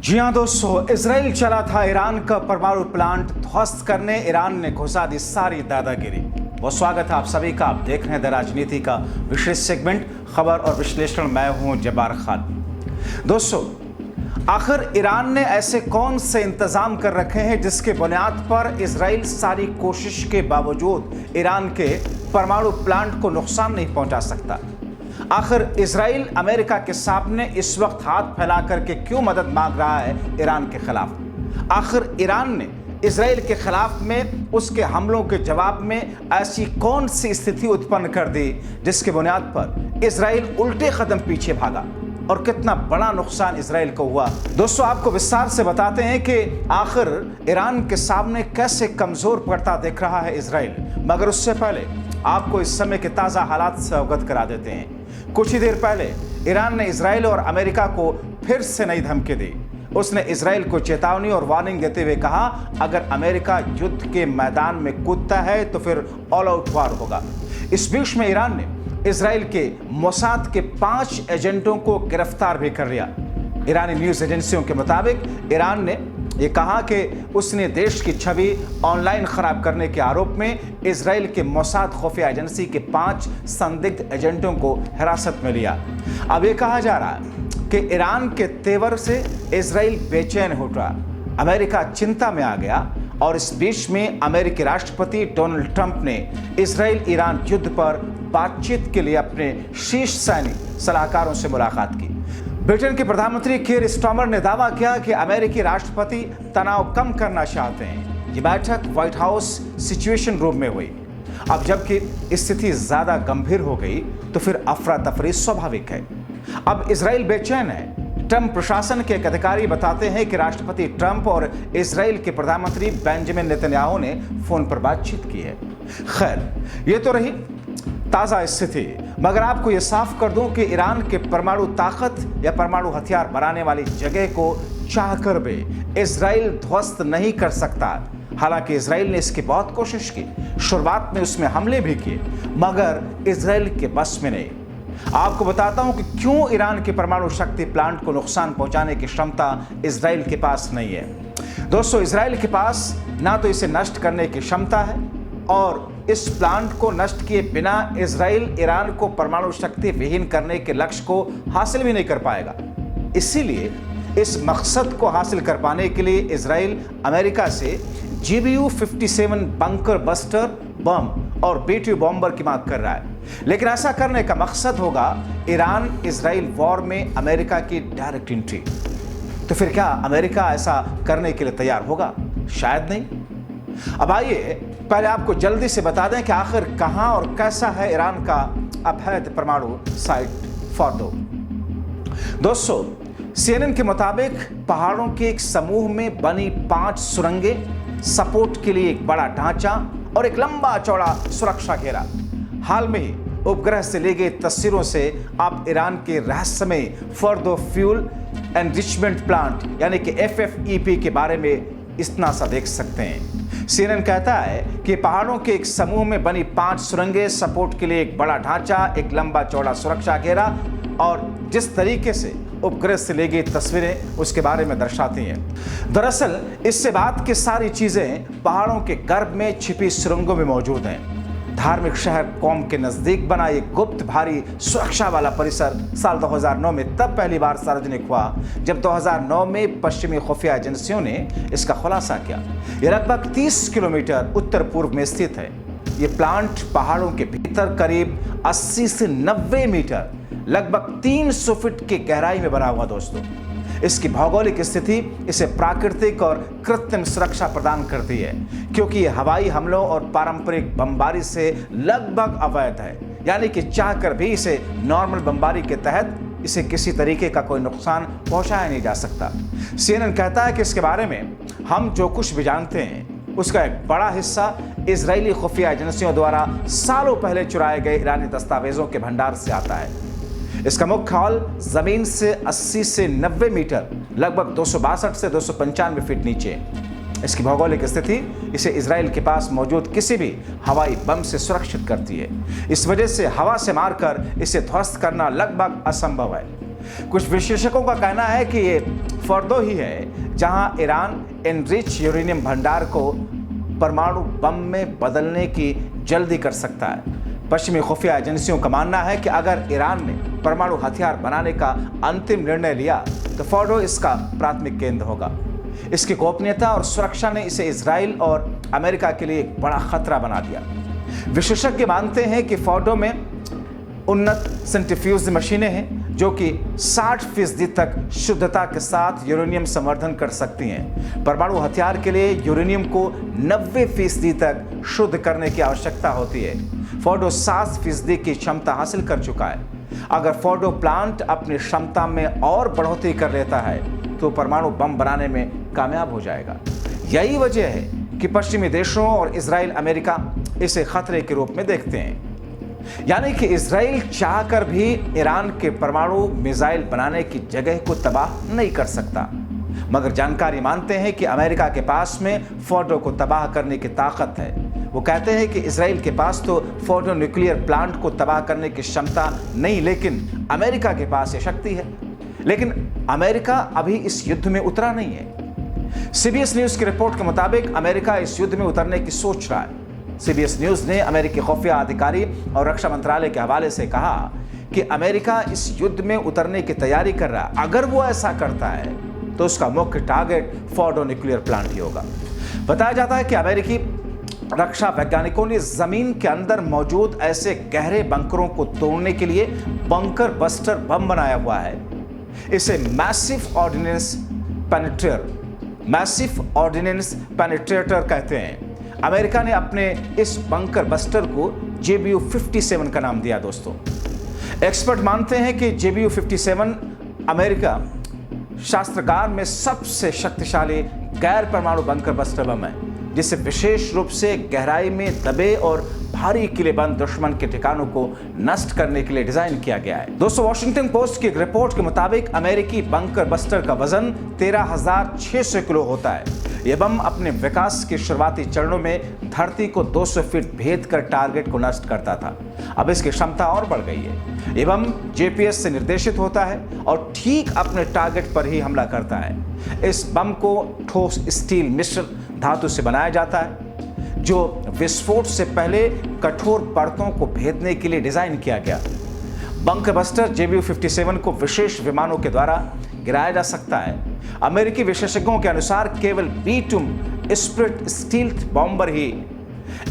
जी हाँ दोस्तों, इसराइल चला था ईरान का परमाणु प्लांट ध्वस्त करने। ईरान ने घुसा दी सारी दादागिरी। बहुत स्वागत है आप सभी का। आप देख रहे हैं द राजनीति का विशेष सेगमेंट खबर और विश्लेषण। मैं हूं जब्बार खान। दोस्तों, आखिर ईरान ने ऐसे कौन से इंतजाम कर रखे हैं जिसके बुनियाद पर इसराइल सारी कोशिश के बावजूद ईरान के परमाणु प्लांट को नुकसान नहीं पहुंचा सकता? आखिर इसराइल अमेरिका के सामने इस वक्त हाथ फैला करके क्यों मदद मांग रहा है ईरान के खिलाफ? आखिर ईरान ने इसराइल के खिलाफ में उसके हमलों के जवाब में ऐसी कौन सी स्थिति उत्पन्न कर दी जिसके बुनियाद पर इसराइल उल्टे कदम पीछे भागा और कितना बड़ा नुकसान इसराइल को हुआ? दोस्तों, आपको विस्तार से बताते हैं कि आखिर ईरान के सामने कैसे कमजोर पड़ता दिख रहा है इसराइल। मगर उससे पहले आपको इस समय के ताजा हालात से अवगत करा देते हैं। कुछ ही देर पहले ईरान ने इसराइल और अमेरिका को फिर से नई धमकी दी। उसने इसराइल को चेतावनी और वार्निंग देते हुए कहा, अगर अमेरिका युद्ध के मैदान में कूदता है तो फिर ऑल आउट वार होगा। इस बीच में ईरान ने इसराइल के मोसाद के 5 एजेंटों को गिरफ्तार भी कर लिया। ईरानी न्यूज एजेंसियों के मुताबिक ईरान ने ये कहा कि उसने देश की छवि ऑनलाइन खराब करने के आरोप में इसराइल के मोसाद खुफिया एजेंसी के 5 संदिग्ध एजेंटों को हिरासत में लिया। अब ये कहा जा रहा है कि ईरान के तेवर से इसराइल बेचैन हो रहा, अमेरिका चिंता में आ गया। और इस बीच में अमेरिकी राष्ट्रपति डोनाल्ड ट्रंप ने इसराइल ईरान युद्ध पर बातचीत के लिए अपने शीर्ष सैनिक सलाहकारों से मुलाकात की। ब्रिटेन के प्रधानमंत्री कीर स्टारमर ने दावा किया कि अमेरिकी राष्ट्रपति तनाव कम करना चाहते हैं। ये बैठक व्हाइट हाउस सिचुएशन रूम में हुई। अब जबकि स्थिति ज्यादा गंभीर हो गई तो फिर अफरा तफरी स्वाभाविक है। अब इसराइल बेचैन है। ट्रंप प्रशासन के एक अधिकारी बताते हैं कि राष्ट्रपति ट्रंप और इसराइल के प्रधानमंत्री बेंजामिन नेतन्याहू ने फोन पर बातचीत की है। खैर, ये तो रही ताजा स्थिति, मगर आपको यह साफ कर दूं कि ईरान के परमाणु ताकत या परमाणु हथियार बनाने वाली जगह को चाहकर भी इसराइल ध्वस्त नहीं कर सकता। हालांकि इसराइल ने इसकी बहुत कोशिश की, शुरुआत में उसमें हमले भी किए, मगर इसराइल के बस में नहीं। आपको बताता हूं कि क्यों ईरान के परमाणु शक्ति प्लांट को नुकसान पहुंचाने की क्षमता इसराइल के पास नहीं है। दोस्तों, इसराइल के पास ना तो इसे नष्ट करने की क्षमता है और इस प्लांट को नष्ट किए बिना इसराइल ईरान को परमाणु शक्ति विहीन करने के लक्ष्य को हासिल भी नहीं कर पाएगा। इसीलिए इस मकसद को हासिल कर पाने के लिए इसराइल अमेरिका से GBU-57 बंकर बस्टर बम और B-2 बॉम्बर की मांग कर रहा है। लेकिन ऐसा करने का मकसद होगा ईरान इसराइल वॉर में अमेरिका की डायरेक्ट एंट्री। तो फिर क्या अमेरिका ऐसा करने के लिए तैयार होगा? शायद नहीं। अब आइए पहले आपको जल्दी से बता दें कि आखिर कहां और कैसा है ईरान का अवैध परमाणु साइट फॉर्डो। दोस्तों, CNN के मुताबिक पहाड़ों के एक समूह में बनी 5 सुरंगें, सपोर्ट के लिए एक बड़ा ढांचा और एक लंबा चौड़ा सुरक्षा घेरा। हाल में ही उपग्रह से ली गई तस्वीरों से आप ईरान के रहस्यमय फॉर्डो फ्यूल एनरिचमेंट प्लांट यानी कि FFEP के बारे में इतना सा देख सकते हैं। CNN कहता है कि पहाड़ों के एक समूह में बनी 5 सुरंगें, सपोर्ट के लिए एक बड़ा ढांचा, एक लंबा चौड़ा सुरक्षा घेरा और जिस तरीके से उपग्रह से ली गई तस्वीरें उसके बारे में दर्शाती हैं। दरअसल इससे बात की सारी चीजें पहाड़ों के गर्भ में छिपी सुरंगों में मौजूद हैं। धार्मिक शहर कौम के नजदीक बना एक गुप्त भारी सुरक्षा वाला परिसर साल 2009 में तब पहली बार सार्वजनिक हुआ जब 2009 में पश्चिमी खुफिया एजेंसियों ने इसका खुलासा किया। यह लगभग 30 किलोमीटर उत्तर पूर्व में स्थित है। ये प्लांट पहाड़ों के भीतर करीब 80 से 90 मीटर लगभग 300 फीट की गहराई में बना हुआ। दोस्तों, इसकी भौगोलिक स्थिति इसे प्राकृतिक और कृत्रिम सुरक्षा प्रदान करती है क्योंकि यह हवाई हमलों और पारंपरिक बमबारी से लगभग अवैध है। यानी कि चाहकर भी इसे नॉर्मल बमबारी के तहत इसे किसी तरीके का कोई नुकसान पहुंचाया नहीं जा सकता। CNN कहता है कि इसके बारे में हम जो कुछ भी जानते हैं उसका एक बड़ा हिस्सा इजरायली खुफिया एजेंसियों द्वारा सालों पहले चुराए गए ईरानी दस्तावेजों के भंडार से आता है। इसका मुख्य हॉल जमीन से 80 से 90 मीटर लगभग 262 से 295 फीट नीचे। इसकी भौगोलिक स्थिति इसे इजराइल के पास मौजूद किसी भी हवाई बम से सुरक्षित करती है। इस वजह से हवा से मारकर इसे ध्वस्त करना लगभग असंभव है। कुछ विशेषज्ञों का कहना है कि ये फॉर्डो ही है जहां ईरान एनरिच यूरेनियम भंडार को परमाणु बम में बदलने की जल्दी कर सकता है। पश्चिमी खुफिया एजेंसियों का मानना है कि अगर ईरान ने परमाणु हथियार बनाने का अंतिम निर्णय लिया तो फॉर्डो इसका प्राथमिक केंद्र होगा। इसकी गोपनीयता और सुरक्षा ने इसे इजराइल और अमेरिका के लिए एक बड़ा खतरा बना दिया। विशेषज्ञ मानते हैं कि फॉर्डो में उन्नत सेंट्रीफ्यूज मशीनें हैं जो कि 60% तक शुद्धता के साथ यूरेनियम संवर्धन कर सकती हैं। परमाणु हथियार के लिए यूरेनियम को 90% तक शुद्ध करने की आवश्यकता होती है। फॉर्डो 60% की क्षमता हासिल कर चुका है। अगर फॉर्डो प्लांट अपनी क्षमता में और बढ़ोतरी कर लेता है तो परमाणु बम बनाने में कामयाब हो जाएगा। यही वजह है कि पश्चिमी देशों और इजराइल अमेरिका इसे खतरे के रूप में देखते हैं। यानी कि इजराइल चाहकर भी ईरान के परमाणु मिसाइल बनाने की जगह को तबाह नहीं कर सकता, मगर जानकारी मानते हैं कि अमेरिका के पास में फॉर्डो को तबाह करने की ताकत है। वो कहते हैं कि इजराइल के पास तो फॉर्डो न्यूक्लियर प्लांट को तबाह करने की क्षमता नहीं, लेकिन अमेरिका के पास ये शक्ति है। लेकिन अमेरिका अभी इस युद्ध में उतरा नहीं है। सीबीएस न्यूज की रिपोर्ट के मुताबिक अमेरिका इस युद्ध में उतरने की सोच रहा है। सीबीएस न्यूज ने अमेरिकी खुफिया अधिकारी और रक्षा मंत्रालय के हवाले से कहा कि अमेरिका इस युद्ध में उतरने की तैयारी कर रहा है। अगर वो ऐसा करता है तो उसका मुख्य टारगेट फॉर्डो न्यूक्लियर प्लांट ही होगा। बताया जाता है कि अमेरिकी रक्षा वैज्ञानिकों ने जमीन के अंदर मौजूद ऐसे गहरे बंकरों को तोड़ने के लिए बंकर बस्टर बम बनाया हुआ है। इसे मैसिव ऑर्डिनेंस पेनिट्रेटर कहते हैं। अमेरिका ने अपने इस बंकर बस्टर को JBU-57 का नाम दिया। दोस्तों, एक्सपर्ट मानते हैं कि JBU-57 अमेरिका शास्त्रागार में सबसे शक्तिशाली गैर परमाणु बंकर बस्टर बम है, जिसे विशेष रूप से गहराई में दबे और भारी किलेबंद दुश्मन के ठिकानों को नष्ट करने के लिए डिजाइन किया गया है। दोस्तों, वॉशिंगटन पोस्ट की एक रिपोर्ट के मुताबिक अमेरिकी बंकर बस्टर का वजन 13,600 किलो होता है। यह बम अपने विकास के शुरुआती चरणों में धरती को 200 फीट भेद कर टारगेट को नष्ट करता था। अब इसकी क्षमता और बढ़ गई है। यह बम GPS से निर्देशित होता है और ठीक अपने टारगेट पर ही हमला करता है। इस बम को ठोस स्टील मिश्र धातु से बनाया जाता है, जो विस्फोट से पहले कठोर परतों को भेदने के लिए डिजाइन किया गया। बंकर बस्टर JBU-57 को विशेष विमानों के द्वारा गिराया जा सकता है। अमेरिकी विशेषज्ञों के अनुसार केवल B-2 स्प्लिट स्टील्थ बॉम्बर ही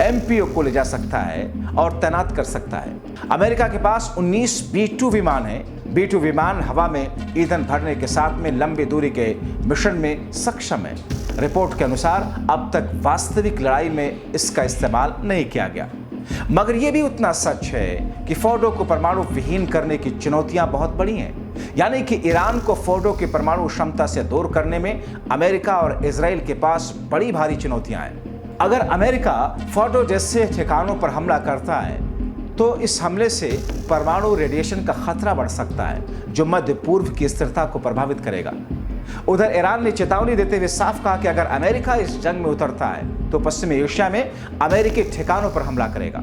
MPO को ले जा सकता है और तैनात कर सकता है। अमेरिका के पास 19 B-2 विमान हैं। B-2 विमान हवा में ईंधन भरने के साथ में लंबी दूरी के मिशन में सक्षम है। रिपोर्ट के अनुसार अब तक वास्तविक लड़ाई में इसका इस्तेमाल नहीं किया गया, मगर यह भी उतना सच है कि फॉर्डो को परमाणु विहीन करने की चुनौतियां बहुत बड़ी हैं। यानी कि ईरान को फॉर्डो की परमाणु क्षमता से दूर करने में अमेरिका और इजराइल के पास बड़ी भारी चुनौतियां हैं। अगर अमेरिका फॉर्डो जैसे ठिकानों पर हमला करता है तो इस हमले से परमाणु रेडिएशन का खतरा बढ़ सकता है, जो मध्य पूर्व की स्थिरता को प्रभावित करेगा। उधर ईरान ने चेतावनी देते हुए साफ कहा कि अगर अमेरिका इस जंग में उतरता है तो पश्चिमी एशिया में अमेरिकी ठिकानों पर हमला करेगा।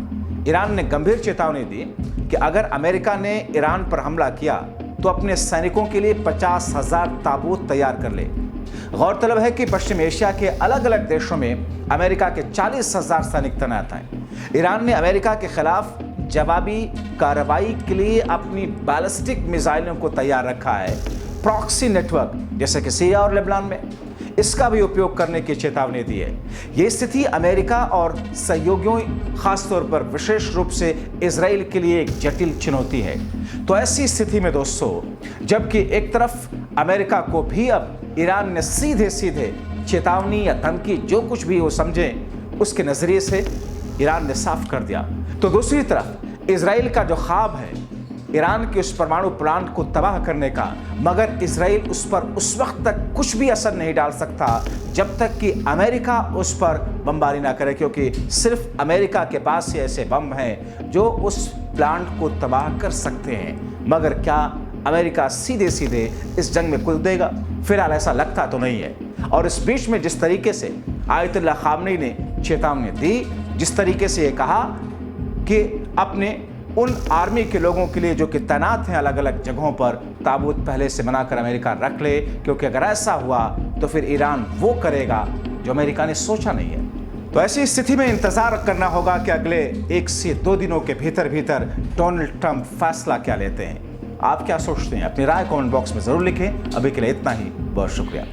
ईरान ने गंभीर चेतावनी दी कि अगर अमेरिका ने ईरान पर हमला किया तो अपने सैनिकों के लिए 50,000 ताबूत तैयार कर ले। गौरतलब है कि पश्चिम एशिया के अलग अलग देशों में अमेरिका के 40,000 सैनिक तैनात हैं। ईरान ने अमेरिका के खिलाफ जवाबी कार्रवाई के लिए अपनी बैलिस्टिक मिसाइलों को तैयार रखा है। प्रॉक्सी नेटवर्क जैसे कि सीरिया और लेबनान में इसका भी उपयोग करने की चेतावनी दी है। ये स्थिति अमेरिका और सहयोगियों, खासतौर पर विशेष रूप से इजराइल के लिए एक जटिल चुनौती है। तो ऐसी स्थिति में दोस्तों, जबकि एक तरफ अमेरिका को भी अब ईरान ने सीधे सीधे चेतावनी या धमकी जो कुछ भी वो समझे उसके नजरिए से ईरान ने साफ कर दिया, तो दूसरी तरफ इजराइल का जो ख्वाब है ईरान के उस परमाणु प्लांट को तबाह करने का, मगर इजराइल उस पर उस वक्त तक कुछ भी असर नहीं डाल सकता जब तक कि अमेरिका उस पर बमबारी ना करे, क्योंकि सिर्फ अमेरिका के पास ही ऐसे बम हैं जो उस प्लांट को तबाह कर सकते हैं। मगर क्या अमेरिका सीधे सीधे इस जंग में कूद देगा? फिलहाल ऐसा लगता तो नहीं है। और इस बीच में जिस तरीके से आयतुल्लाह खामनेई ने चेतावनी दी, जिस तरीके से ये कहा कि अपने उन आर्मी के लोगों के लिए जो कि तैनात हैं अलग अलग जगहों पर, ताबूत पहले से बनाकर अमेरिका रख ले, क्योंकि अगर ऐसा हुआ तो फिर ईरान वो करेगा जो अमेरिका ने सोचा नहीं है। तो ऐसी स्थिति में इंतजार करना होगा कि अगले 1 से 2 दिनों के भीतर भीतर डोनाल्ड ट्रंप फैसला क्या लेते हैं। आप क्या सोचते हैं? अपनी राय कमेंट बॉक्स में जरूर लिखें। अभी के लिए इतना ही, बहुत शुक्रिया।